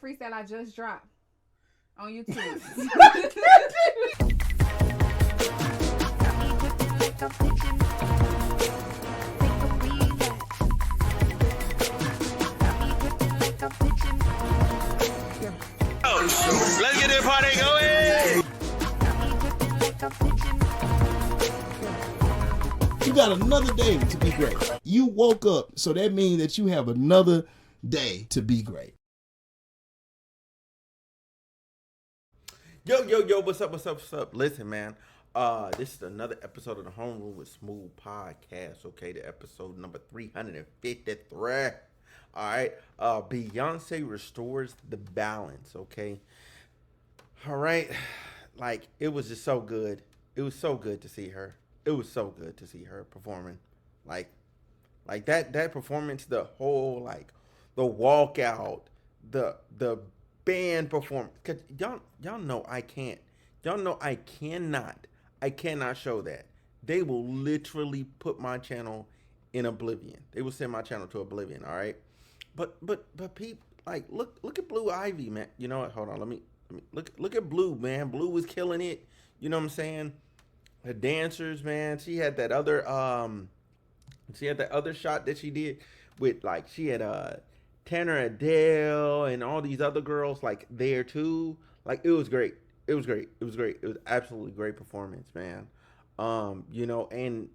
freestyle I just dropped on YouTube. Let's get this party going. You got another day to be great. You woke up, so that means that you have another day to be great. Yo, what's up? Listen, man. This is another episode of the Homeroom with Smooth Podcast. Okay, the episode number 353. All right. Beyonce restores the balance. Okay. All right. Like, it was just so good. It was so good to see her. It was so good to see her performing. Like that performance, the whole, like, the walkout, the band performance. Cause y'all know I can't. Y'all know I cannot show that. They will literally put my channel in oblivion. They will send my channel to oblivion. All right. But people, like, look at Blue Ivy, man. You know what? Hold on. Let me look at Blue, man. Blue was killing it. You know what I'm saying? The dancers, man. She had that other shot that she did with, like, she had Tanner Adele and all these other girls, like, there too. Like, it was great. It was great. It was great. It was absolutely great performance, man. You know, and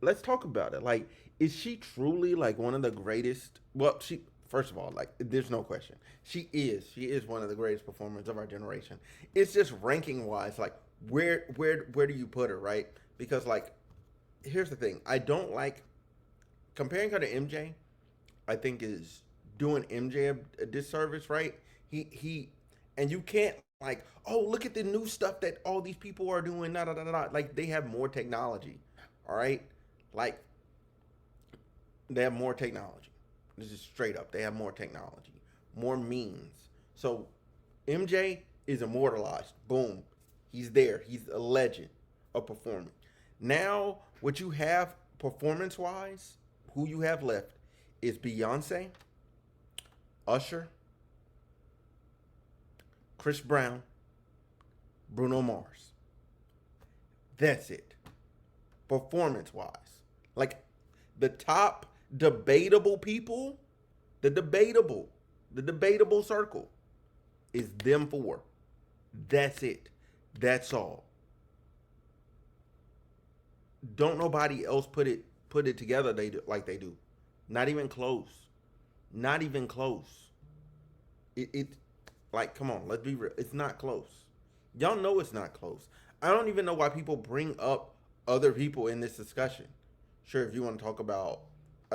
let's talk about it. Like, is she truly, like, one of the greatest? Well, she, first of all, like, there's no question. She is one of the greatest performers of our generation. It's just ranking wise, like, where do you put her, right? Because, like, here's the thing. I don't like comparing her to MJ. I think is doing MJ a disservice, right? He and you can't, like, oh, look at the new stuff that all these people are doing. Like, they have more technology, all right? Like, they have more technology. This is straight up. They have more technology, more means. So MJ is immortalized. Boom. He's there. He's a legend of performing. Now, what you have performance-wise, who you have left is Beyonce, Usher, Chris Brown, Bruno Mars. That's it. Performance-wise. Like, the top debatable people, the debatable circle is them four. That's it. That's all. Don't nobody else put it together like they do. Not even close. Not even close. It like, come on, let's be real. It's not close. Y'all know it's not close. I don't even know why people bring up other people in this discussion. Sure, if you want to talk about,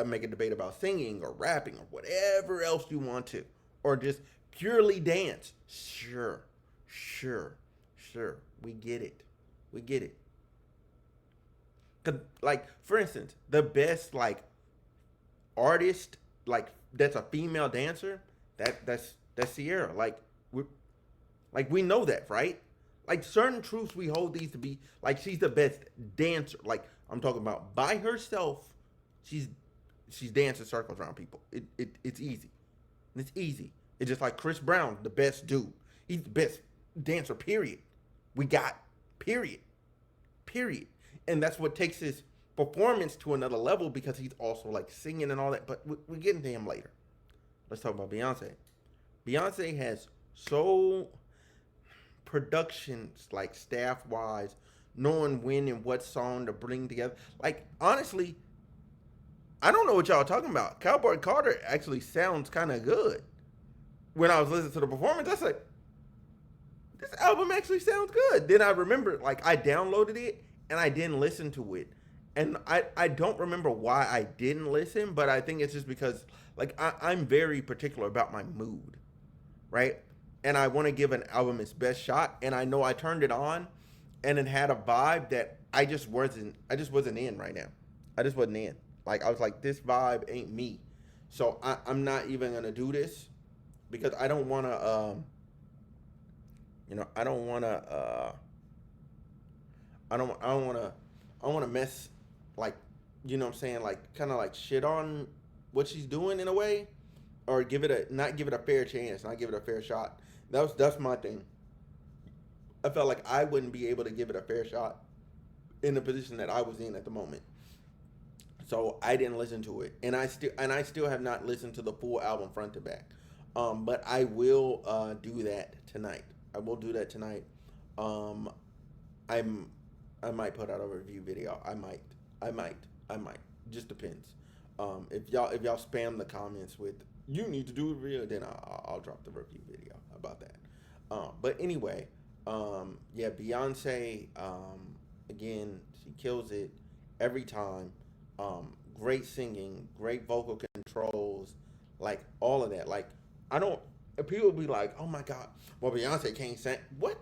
make a debate about singing or rapping or whatever else you want to, or just purely dance. Sure. We get it. Cause, like, for instance, the best, like, artist, like, that's a female dancer, that's Sierra. Like, we know that, right? Like, certain truths we hold these to be, like, she's the best dancer. Like, I'm talking about by herself, she's dancing circles around people. It's easy. It's easy. It's just like Chris Brown, the best dude. He's the best dancer, period. We got, period. And that's what takes his performance to another level, because he's also, like, singing and all that. But we're getting to him later. Let's talk about Beyonce. Beyonce has so productions, like, staff-wise, knowing when and what song to bring together. Like, honestly, I don't know what y'all are talking about. Cowboy Carter actually sounds kind of good. When I was listening to the performance, I said, this album actually sounds good. Then I remember, like, I downloaded it and I didn't listen to it. And I don't remember why I didn't listen, but I think it's just because, like, I'm very particular about my mood, right? And I want to give an album its best shot. And I know I turned it on and it had a vibe that I just wasn't in right now. I just wasn't in. Like, I was like, this vibe ain't me. So I'm not even going to do this, because I don't want to, I don't want to mess, like, you know what I'm saying, like, kind of like shit on what she's doing in a way. or not give it a fair chance, not give it a fair shot. That's my thing. I felt like I wouldn't be able to give it a fair shot in the position that I was in at the moment. So I didn't listen to it, and I still have not listened to the full album front to back. But I will do that tonight. I will do that tonight. I might put out a review video. I might. Just depends. If y'all spam the comments with "you need to do a review," then I'll drop the review video about that. But anyway, yeah, Beyonce. Again, she kills it every time. Great singing, great vocal controls, like all of that. Like I don't. People be like, "Oh my God, well Beyonce can't sing." What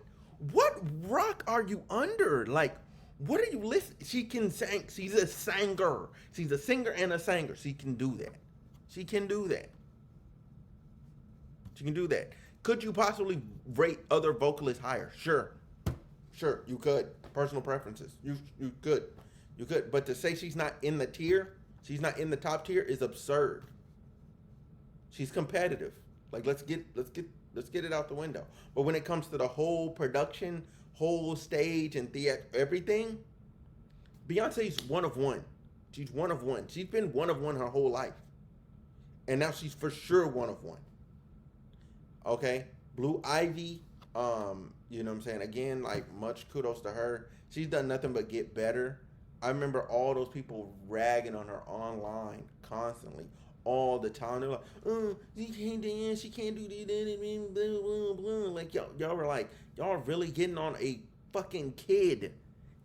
rock are you under? Like, what are you listening? She can sing. She's a singer. She's a singer and a singer. She can do that. She can do that. She can do that. Could you possibly rate other vocalists higher? Sure, you could. Personal preferences. You could. You could. But to say she's not in the tier, she's not in the top tier is absurd. She's competitive. Like let's get it out the window. But when it comes to the whole production, whole stage and everything, Beyonce's one of one. She's one of one. She's been one of one her whole life. And now she's for sure one of one. Okay? Blue Ivy, you know what I'm saying? Again, like much kudos to her. She's done nothing but get better. I remember all those people ragging on her online constantly, all the time. They're like, "Oh, she can't dance, she can't do that, blah, blah, blah." Like y'all were like, y'all are really getting on a fucking kid.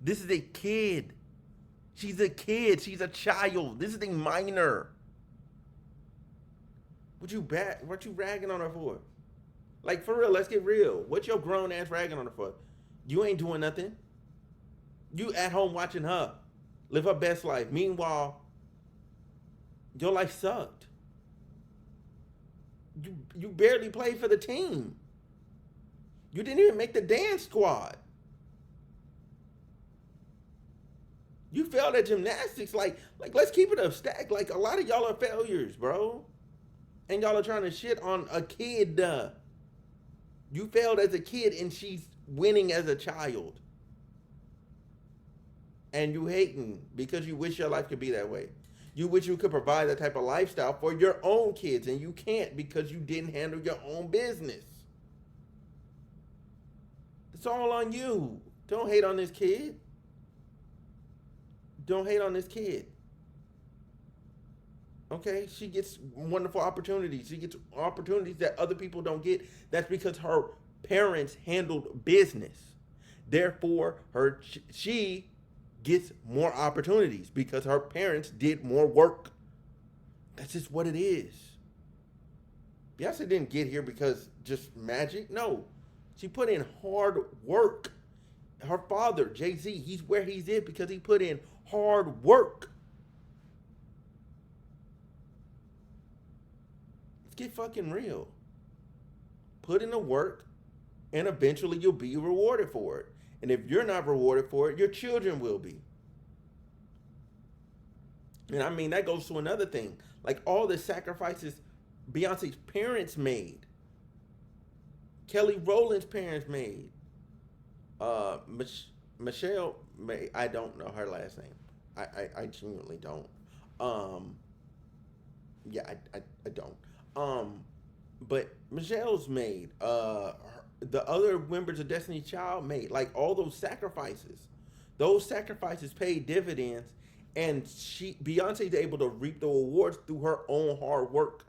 This is a kid. She's a kid. She's a child. This is a minor. What you ragging on her for? Like for real, let's get real. What your grown ass ragging on her for? You ain't doing nothing. You at home watching her live her best life. Meanwhile, your life sucked. You barely played for the team. You didn't even make the dance squad. You failed at gymnastics. Like let's keep it a stack. Like a lot of y'all are failures, bro. And y'all are trying to shit on a kid. You failed as a kid and she's winning as a child. And you hating because you wish your life could be that way. You wish you could provide that type of lifestyle for your own kids, and you can't because you didn't handle your own business. It's all on you. Don't hate on this kid. Don't hate on this kid. Okay? She gets wonderful opportunities. She gets opportunities that other people don't get. That's because her parents handled business. Therefore, she gets more opportunities because her parents did more work. That's just what it is. Beyonce didn't get here because just magic. No. She put in hard work. Her father, Jay-Z, he's where he's at because he put in hard work. Let's get fucking real. Put in the work and eventually you'll be rewarded for it. And if you're not rewarded for it, your children will be. And I mean, that goes to another thing. Like all the sacrifices Beyonce's parents made. Kelly Rowland's parents made. Michelle made, I don't know her last name. I genuinely don't. Yeah, I don't. But Michelle's made. The other members of Destiny's Child made, like all those sacrifices paid dividends, and Beyonce's able to reap the rewards through her own hard work.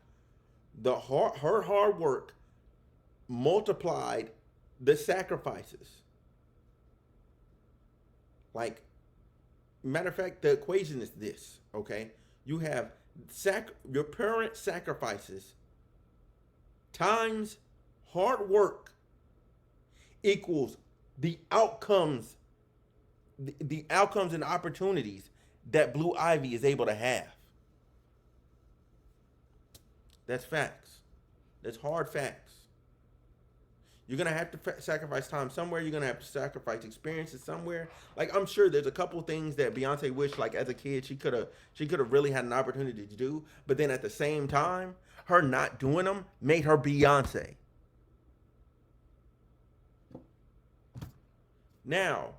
Her hard work multiplied the sacrifices. Like, matter of fact, the equation is this, okay? You have your parent sacrifices times hard work equals the outcomes and opportunities that Blue Ivy is able to have. That's facts. That's hard facts. You're going to have to sacrifice time somewhere. You're going to have to sacrifice experiences somewhere. Like, I'm sure there's a couple things that Beyonce wished, like, as a kid, she could have really had an opportunity to do. But then at the same time, Her not doing them made her Beyonce. Now,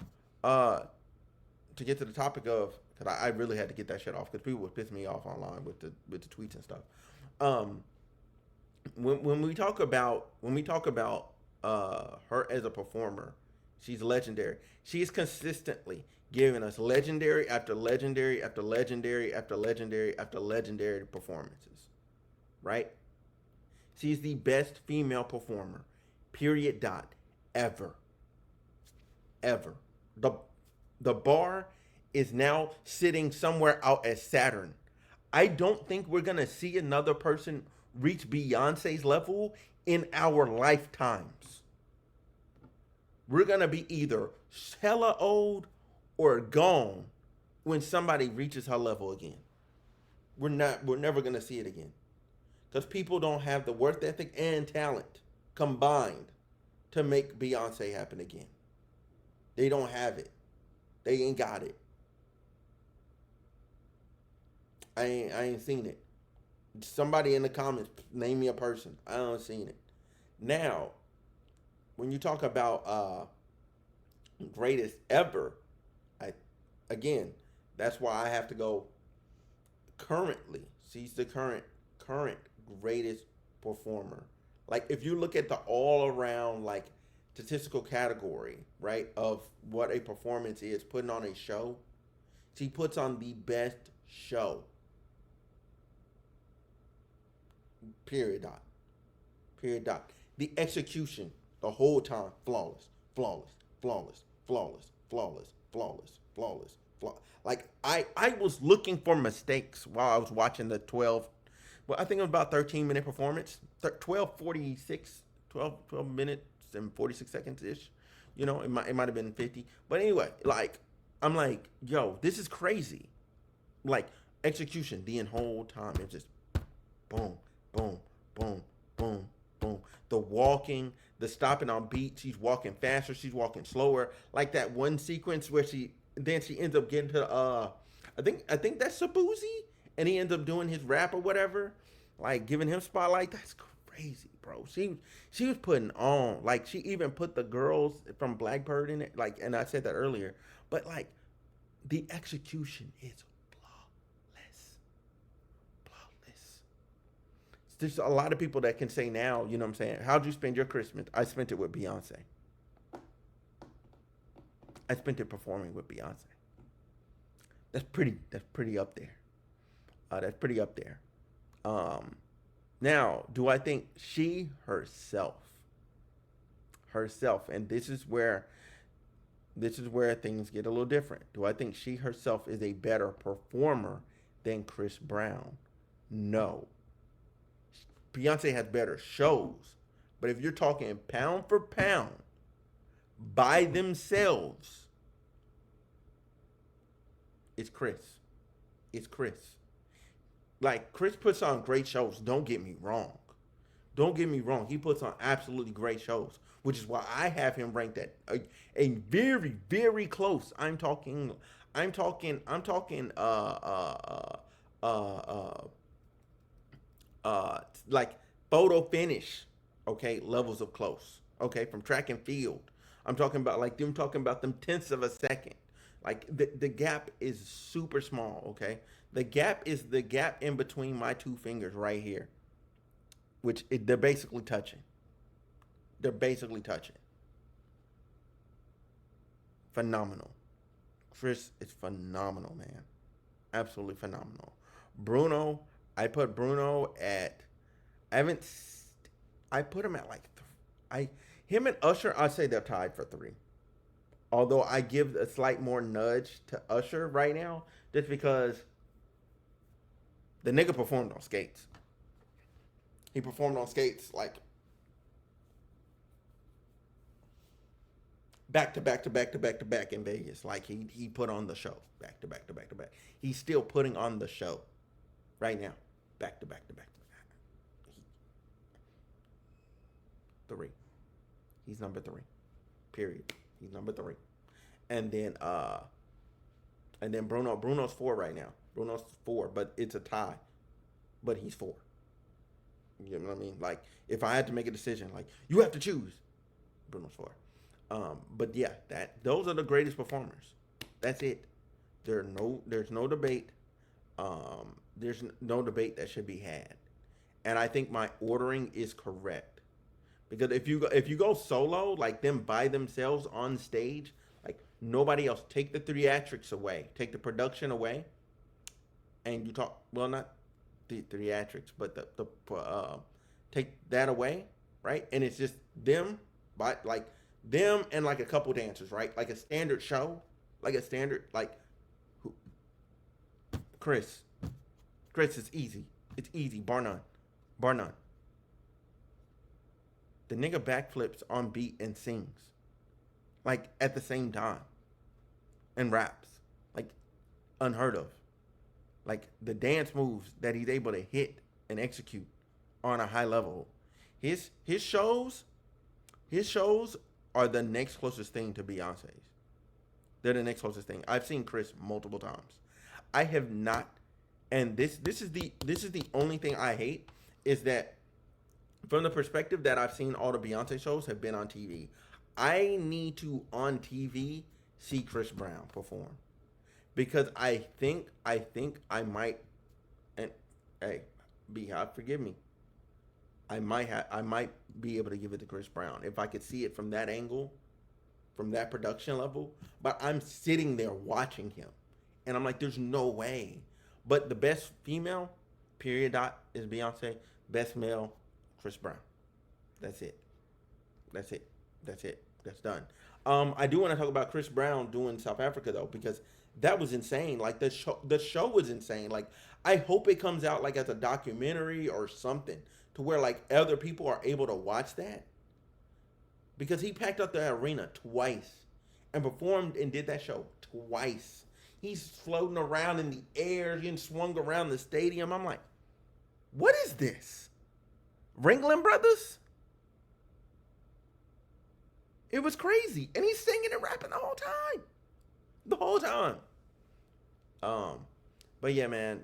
to get to the topic of, because I really had to get that shit off because people were pissing me off online with the tweets and stuff. When we talk about her as a performer, she's legendary. She's consistently giving us legendary after legendary after legendary after legendary after legendary performances, right? She's the best female performer, period. Dot ever. The bar is now sitting somewhere out at Saturn. I don't think we're gonna see another person reach Beyonce's level in our lifetimes. We're gonna be either hella old or gone when somebody reaches her level again. We're never gonna see it again. Because people don't have the work ethic and talent combined to make Beyonce happen again. They don't have it. They ain't got it. I ain't seen it. Somebody in the comments name me a person. I don't seen it. Now, when you talk about greatest ever, again, that's why I have to go currently. She's the current greatest performer. Like if you look at the all around like statistical category, right, of what a performance is, putting on a show, she puts on the best show. Period. Dot. Period. Dot. The execution the whole time, flawless. Like I was looking for mistakes while I was watching the 12. Well, I think it was about 13-minute performance, 12 minutes and 46 seconds ish. You know, it might have been 50. But anyway, like I'm like, yo, this is crazy. Like execution the whole time. It's just boom, boom, boom, boom, boom. The walking, the stopping on beat. She's walking faster. She's walking slower. Like that one sequence where she ends up getting to I think that's Sabuzi, and he ends up doing his rap or whatever, like giving him spotlight. That's crazy, bro. She was putting on, like she even put the girls from Blackbird in it, like, and I said that earlier, but like the execution is flawless. There's a lot of people that can say now, you know what I'm saying, how'd you spend your Christmas? I spent it with Beyonce. I spent it performing with Beyonce. That's pretty up there. That's pretty up there. Now, do I think she herself, and this is where things get a little different. Do I think she herself is a better performer than Chris Brown? No. Beyonce has better shows, but if you're talking pound for pound, by themselves, it's Chris. Like, Chris puts on great shows. Don't get me wrong. He puts on absolutely great shows, which is why I have him ranked at a very, very close. I'm talking like photo finish, okay, levels of close, okay, from track and field. I'm talking about them tenths of a second. Like the gap is super small, okay? The gap is the gap in between my two fingers right here, which they're basically touching. Phenomenal. Chris is phenomenal, man. Absolutely phenomenal. Bruno, I put Bruno at, I put him at like, him and Usher, I'd say they're tied for 3. Although I give a slight more nudge to Usher right now, just because the nigga performed on skates. He performed on skates like back to back in Vegas. Like he put on the show back to back. He's still putting on the show right now, back to back. 3. He's number 3. Period. He's number 3. And then Bruno's 4 right now. Bruno's 4, but it's a tie. But he's 4. You know what I mean? Like, if I had to make a decision, like, you have to choose, Bruno's 4. But yeah, those are the greatest performers. That's it. There's no debate. There's no debate that should be had. And I think my ordering is correct. Because if you go solo, like them by themselves on stage, like nobody else, take the theatrics away, take the production away, and you talk, well, not the theatrics, but the take that away, right? And it's just them, by like them and like a couple dancers, right? Like a standard show, like a standard who, Chris is easy. It's easy, bar none, bar none. The nigga backflips on beat and sings, like at the same time, and raps, like unheard of. Like the dance moves that he's able to hit and execute on a high level. His shows are the next closest thing to Beyonce's. They're the next closest thing. I've seen Chris multiple times. I have not, and this is the only thing I hate is that from the perspective that I've seen all the Beyonce shows have been on TV. I need to on TV see Chris Brown perform. Because I think I might, and hey, Beehive, forgive me. I might be able to give it to Chris Brown if I could see it from that angle, from that production level. But I'm sitting there watching him, and I'm like, there's no way. But the best female, period. Dot is Beyonce. Best male, Chris Brown. That's it. That's it. That's it. That's done. I do want to talk about Chris Brown doing South Africa though, because that was insane. Like the show was insane. Like I hope it comes out like as a documentary or something to where like other people are able to watch that. Because he packed up the arena twice and performed and did that show twice. He's floating around in the air, getting swung around the stadium. I'm like, what is this? Ringling Brothers? It was crazy. And he's singing and rapping the whole time. The whole time. But yeah, man.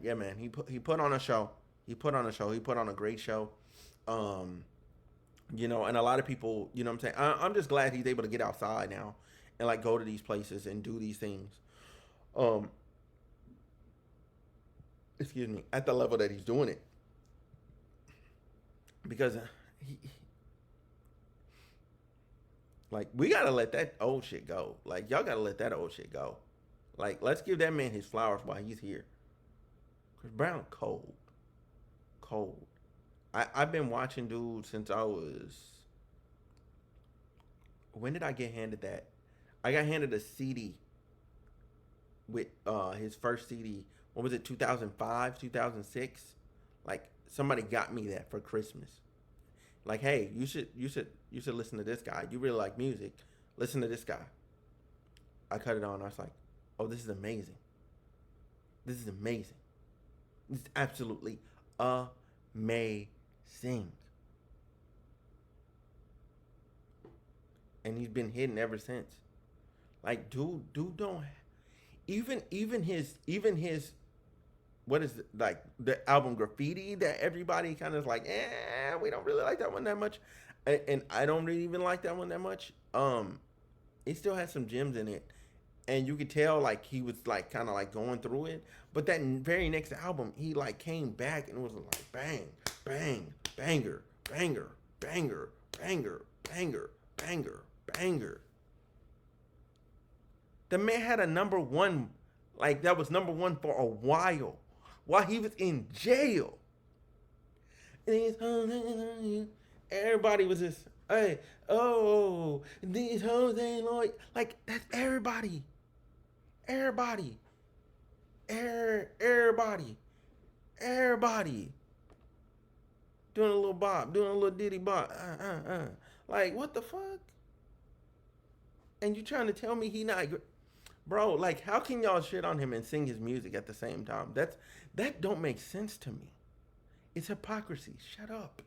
He put on a show. He put on a great show. You know, and a lot of people, you know what I'm saying? I'm just glad he's able to get outside now and like go to these places and do these things. Excuse me, at the level that he's doing it. Because like, we gotta let that old shit go. Like, y'all gotta let that old shit go. Like, let's give that man his flowers while he's here. Chris Brown, cold. I've been watching dude since I was... When did I get handed that? I got handed a CD with his first CD. What was it, 2005, 2006? Like, somebody got me that for Christmas. Like, hey, you should listen to this guy. You really like music. Listen to this guy. I cut it on. I was like, oh, this is amazing. This is amazing. This is absolutely amazing. And he's been hidden ever since. Like, dude don't even his what is it, like the album Graffiti that everybody kind of like, we don't really like that one that much, and I don't really even like that one that much. It still has some gems in it, and you could tell like he was like kind of like going through it. But that very next album, he like came back and it was like bang, bang, banger, banger, banger, banger, banger, banger, banger. The man had a number one, like that was number one for a while he was in jail. Everybody was just, hey, oh, these hoes ain't like that's everybody. Everybody. Doing a little bop, doing a little diddy bop. Like, what the fuck? And you trying to tell me he not... Bro, like, how can y'all shit on him and sing his music at the same time? That don't make sense to me. It's hypocrisy. Shut up.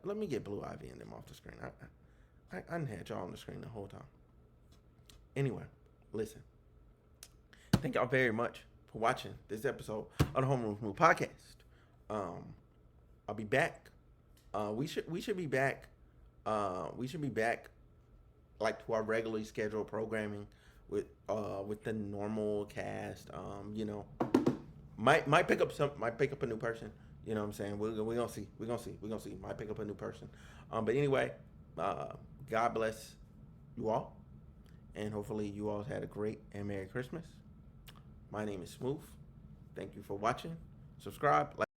Let me get Blue Ivy and them off the screen. I done had y'all on the screen the whole time. Anyway, listen. Thank y'all very much for watching this episode of the Homeroom podcast. I'll be back. We should be back. We should be back like to our regularly scheduled programming with the normal cast. You know, might pick up a new person. You know what I'm saying? We're gonna see. Might pick up a new person. But anyway, God bless you all, and hopefully you all had a great and Merry Christmas. My name is Smooth. Thank you for watching. Subscribe. Like